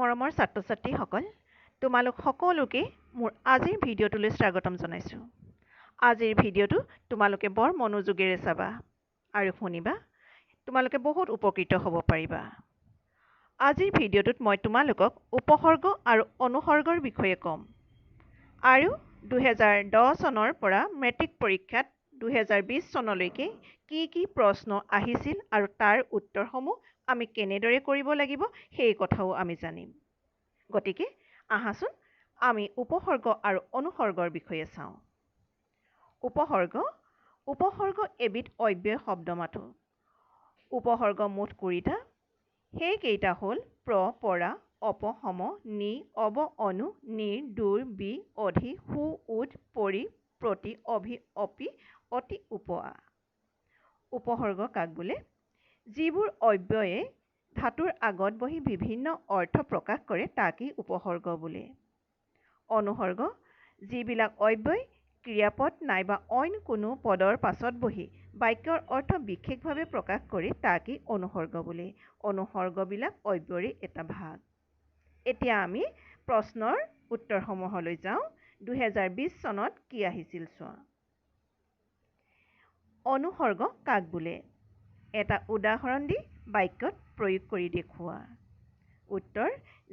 মৰমৰ ছাত্ৰ-ছাত্ৰীসকল, তোমালোক সকলোকে মোৰ আজিৰ ভিডিঅ'টোলৈ স্বাগতম জনাইছোঁ। আজিৰ ভিডিঅ'টো তোমালোকে বৰ মনোযোগেৰে চাবা আৰু শুনিবা। তোমালোকে বহুত উপকৃত হ'ব পাৰিবা। আজিৰ ভিডিঅ'টোত মই তোমালোকক উপসৰ্গ আৰু অনুসৰ্গৰ বিষয়ে ক'ম। আৰু 2010 চনৰ পৰা মেট্ৰিক পৰীক্ষাত 2020 চনলৈকে কি প্ৰশ্ন আহিছিল আৰু তাৰ উত্তৰসমূহ আমি কেনেদৰে কৰিব লাগিব সেই কথাও আমি জানিম। গতিকে আহাচোন আমি উপসৰ্গ আৰু অনুসৰ্গৰ বিষয়ে চাওঁ। উপসৰ্গ এবিধ অব্যয় শব্দ মাথো। উপসৰ্গ মুঠ 20টা। সেইকেইটা হ'ল প্ৰ, পৰা, অপ, সম, নি, অব, অনু, নিৰ, দূৰ, বি, অধি, সু, উদ, পৰি, প্ৰতি, অভি, অপি, অতি, উপআ। উপসৰ্গ কাক বোলে? যিবোৰ অব্যয়ে ধাতুৰ আগত বহি বিভিন্ন অৰ্থ প্ৰকাশ কৰে তাকেই উপসৰ্গ বোলে। অনুসৰ্গ যিবিলাক অব্যয় ক্ৰিয়াপদ নাইবা অইন কোনো পদৰ পাছত বহি বাক্যৰ অৰ্থ বিশেষভাৱে প্ৰকাশ কৰে তাকেই অনুসৰ্গ বোলে। অনুসৰ্গবিলাক অব্যয়ৰে এটা ভাগ। এতিয়া আমি প্ৰশ্নৰ উত্তৰসমূহলৈ যাওঁ। 2020 চনত কি আহিছিল চোৱা। অনুসৰ্গ কাক বোলে? এটা উদাহৰণ দি বাক্যত প্ৰয়োগ কৰি দেখুওৱা। উত্তৰ: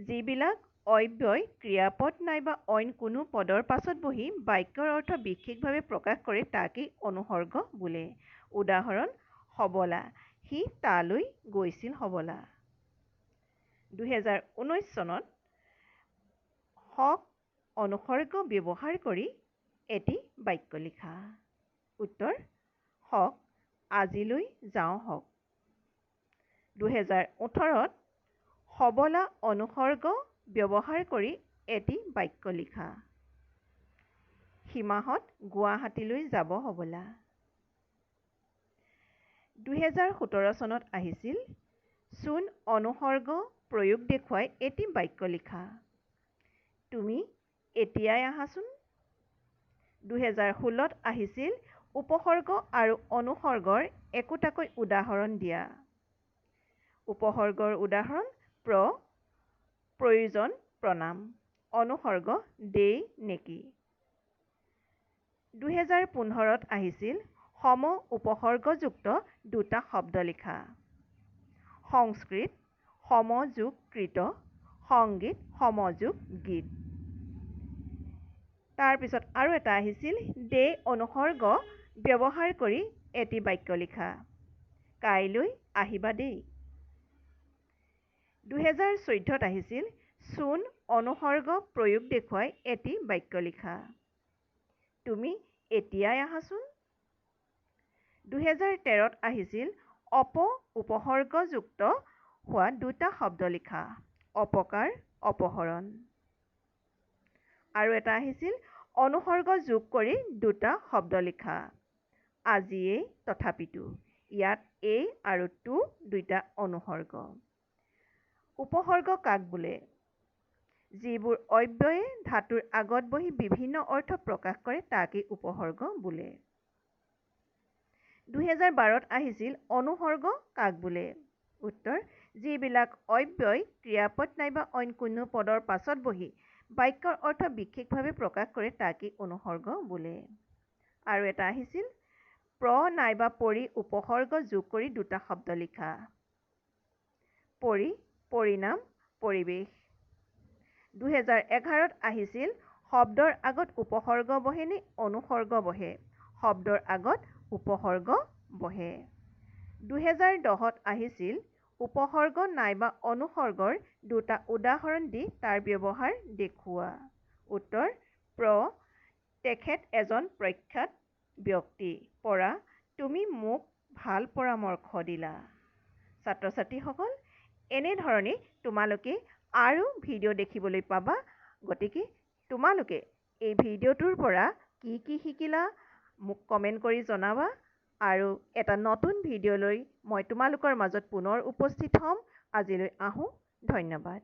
যিবিলাক অব্যয় ক্ৰিয়াপদ নাইবা অইন কোনো পদৰ পাছত বহি বাক্যৰ অৰ্থ বিশেষভাৱে প্ৰকাশ কৰে তাকেই অনুসৰ্গ বোলে। উদাহৰণ: সবলা, সি তালৈ গৈছিল সবলা। 2019 চনত হক অনুসৰ্গ ব্যৱহাৰ কৰি এটি বাক্য লিখা। উত্তৰ: হক আজিলৈ যাওঁ হক। 2018ত সবলা অনুসৰ্গ ব্যৱহাৰ কৰি এটি বাক্য লিখা। সীমাহত গুৱাহাটীলৈ যাব হবলা। 2017 চনত আহিছিল চোন অনুসৰ্গ প্ৰয়োগ দেখুৱাই এটি বাক্য লিখা। তুমি এতিয়াই আহাচোন। 2016ত আহিছিল উপসৰ্গ আৰু অনুসৰ্গৰ একোটাকৈ উদাহৰণ দিয়া। উপসৰ্গৰ উদাহৰণ: প্ৰ, প্ৰয়োজন, প্ৰণাম। অনুসৰ্গ: দেই নেকি। 2015ত আহিছিল সম উপসৰ্গযুক্ত দুটা শব্দ লিখা। সংস্কৃত সম যোগ কৃত, সংগীত সম যোগ গীত। তাৰপিছত আৰু এটা আহিছিল দে অনুসৰ্গ ব্যৱহাৰ কৰি এটি বাক্য লিখা। কাইলৈ আহিবা দেই। 2014ত আহিছিল চোন অনুসৰ্গ প্ৰয়োগ দেখুৱাই এটি বাক্য লিখা। তুমি এতিয়াই আহাচোন। 2013ত আহিছিল অপ উপসৰ্গযুক্ত হোৱা দুটা শব্দ লিখা। অপকাৰ, অপহৰণ। আৰু এটা আহিছিল অনুসৰ্গ যোগ কৰি দুটা শব্দ লিখা। আজিয়েই, তথাপিতো। ইয়াত এই আৰু তো দুটা অনুসৰ্গ। উপসৰ্গ কাক বোলে? যিবোৰ অব্যয়ে ধাতুৰ আগত বহি বিভিন্ন অৰ্থ প্ৰকাশ কৰে তাকেই উপসৰ্গ বোলে। 2012ত আহিছিল অনুসৰ্গ কাক বোলে? উত্তৰ: যিবিলাক অব্যয় ক্ৰিয়াপদ নাইবা অইন কোনো পদৰ পাছত বহি বাক্যৰ অৰ্থ বিশেষভাৱে প্ৰকাশ কৰে তাকেই অনুসৰ্গ বোলে। আৰু এটা আহিছিল প্ৰ নাইবা পৰি উপসৰ্গ যোগ কৰি দুটা শব্দ লিখা। পৰি, পৰিণাম, পৰিৱেশ। 2011ত আহিছিল শব্দৰ আগত উপসৰ্গ বহে নে অনুসৰ্গ বহে? শব্দৰ আগত উপসৰ্গ বহে। 2010ত আহিছিল উপসৰ্গ নাইবা অনুসৰ্গৰ দুটা উদাহৰণ দি তাৰ ব্যৱহাৰ দেখুওৱা। উত্তৰ: প্ৰ, তেখেত এজন প্ৰখ্যাত ব্যক্তি। পৰা, তুমি মোক ভাল পৰামৰ্শ দিলা। ছাত্ৰ-ছাত্ৰীসকল, এনেধৰণে তোমালোকে আৰু ভিডিঅ' দেখিবলৈ পাবা। গতিকে তোমালোকে এই ভিডিঅ'টোৰ পৰা কি শিকিলা মোক কমেণ্ট কৰি জনাবা। আৰু এটা নতুন ভিডিঅ'লৈ মই তোমালোকৰ মাজত পুনৰ উপস্থিত হ'ম। আজিলৈ আহোঁ। ধন্যবাদ।